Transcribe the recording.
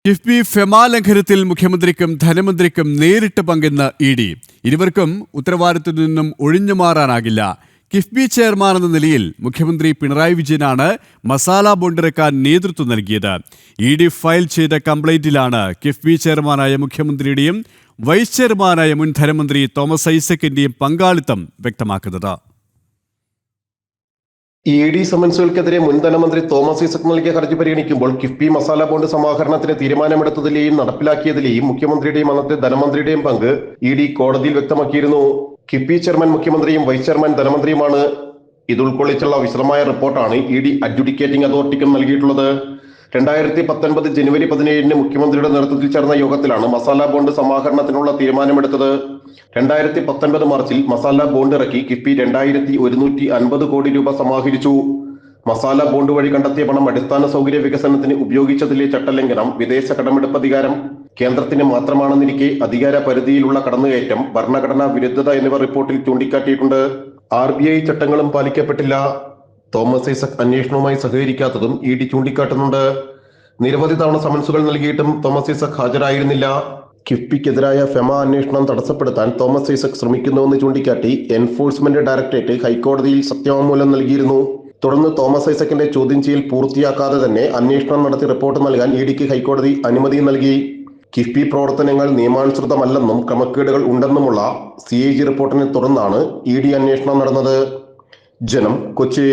KIIFB FEMA ലംഘനത്തിൽ മുഖ്യമന്ത്രിക്കും ധനമന്ത്രിക്കും നേരിട്ട് പങ്കെന്ന് ED. ഇരുവർക്കും ഉത്തരവാദിത്തത്തിൽ നിന്നും ഒഴിഞ്ഞുമാറാനാകില്ല. കിഫ്ബി ചെയർമാൻ എന്ന നിലയിൽ മുഖ്യമന്ത്രി പിണറായി വിജയനാണ് മസാല ബോണ്ടിറക്കാൻ നേതൃത്വം നൽകിയത്. ഇ.ഡി. ഫയൽ ചെയ്ത കംപ്ലയിന്റിലാണ് കിഫ്ബി ചെയർമാനായ മുഖ്യമന്ത്രിയുടെയും വൈസ് ചെയർമാനായ മുൻ ധനമന്ത്രി തോമസ് ഐസക്കിന്റെയും പങ്കാളിത്തം വ്യക്തമാക്കുന്നത്. ഇ.ഡി. സമൻസുകൾക്കെതിരെ മുൻ ധനമന്ത്രി തോമസ് ഐസക് നൽകിയ ഹർജി പരിഗണിക്കുമ്പോൾ കിഫ്ബി മസാല ബോണ്ട് സമാഹരണത്തിന് തീരുമാനമെടുത്തതിലെയും നടപ്പിലാക്കിയതിലെയും മുഖ്യമന്ത്രിയുടെയും അന്നത്തെ ധനമന്ത്രിയുടെയും പങ്ക് ഇ.ഡി. കോടതിയിൽ വ്യക്തമാക്കിയിരുന്നു. കിഫ്ബി ചെയർമാൻ മുഖ്യമന്ത്രിയും വൈസ് ചെയർമാൻ ധനമന്ത്രിയുമാണ്. ഇത് ഉൾക്കൊള്ളിച്ചുള്ള വിശദമായ റിപ്പോർട്ടാണ് ഇ.ഡി. അഡ്ജുഡിക്കേറ്റിംഗ് അതോറിറ്റിക്കും നൽകിയിട്ടുള്ളത്. 2019 ജനുവരി 17 മുഖ്യമന്ത്രിയുടെ നേതൃത്വത്തിൽ ചേർന്ന യോഗത്തിലാണ് മസാല ബോണ്ട് സമാഹരണത്തിനുള്ള തീരുമാനമെടുത്തത്. 2019 മാർച്ചിൽ മസാല ബോണ്ട് ഇറക്കി കിഫ്ബി 2150 കോടി രൂപ സമാഹരിച്ചു. മസാല ബോണ്ട് വഴി കണ്ടെത്തിയ പണം അടിസ്ഥാന സൗകര്യ വികസനത്തിന് ഉപയോഗിച്ചതിലെ ചട്ടലംഘനം, വിദേശ കടമെടുപ്പ് അധികാരം കേന്ദ്രത്തിന് മാത്രമാണെന്നിരിക്കെ അധികാര പരിധിയിലുള്ള കടന്നുകയറ്റം, ഭരണഘടനാ വിരുദ്ധത എന്നിവ റിപ്പോർട്ടിൽ ചൂണ്ടിക്കാട്ടിയിട്ടുണ്ട്. RBI ചട്ടങ്ങളും പാലിക്കപ്പെട്ടില്ല. തോമസ് ഐസക് അന്വേഷണവുമായി സഹകരിക്കാത്തതും ഇ.ഡി. ചൂണ്ടിക്കാട്ടുന്നുണ്ട്. നിരവധി തവണ സമൻസുകൾ നൽകിയിട്ടും തോമസ് ഐസക് ഹാജരായിരുന്നില്ല. കിഫ്ബിക്കെതിരായ ഫെമ അന്വേഷണം തടസ്സപ്പെടുത്താൻ തോമസ് ഐസക് ശ്രമിക്കുന്നുവെന്ന് ചൂണ്ടിക്കാട്ടി എൻഫോഴ്സ്മെന്റ് ഡയറക്ടറേറ്റ് ഹൈക്കോടതിയിൽ സത്യവാങ്മൂലം നൽകിയിരുന്നു. തുടർന്ന് തോമസ് ഐസക്കിന്റെ ചോദ്യം ചെയ്യൽ പൂർത്തിയാക്കാതെ തന്നെ അന്വേഷണം നടത്തി റിപ്പോർട്ട് നൽകാൻ ഇ.ഡിക്ക് ഹൈക്കോടതി അനുമതി നൽകി. കിഫ്ബി പ്രവർത്തനങ്ങൾ നിയമാനുസൃതമല്ലെന്നും ക്രമക്കേടുകൾ ഉണ്ടെന്നുമുള്ള CAG റിപ്പോർട്ടിനെ തുടർന്നാണ് ഇ.ഡി. അന്വേഷണം നടന്നത്. ജനം, കൊച്ചി.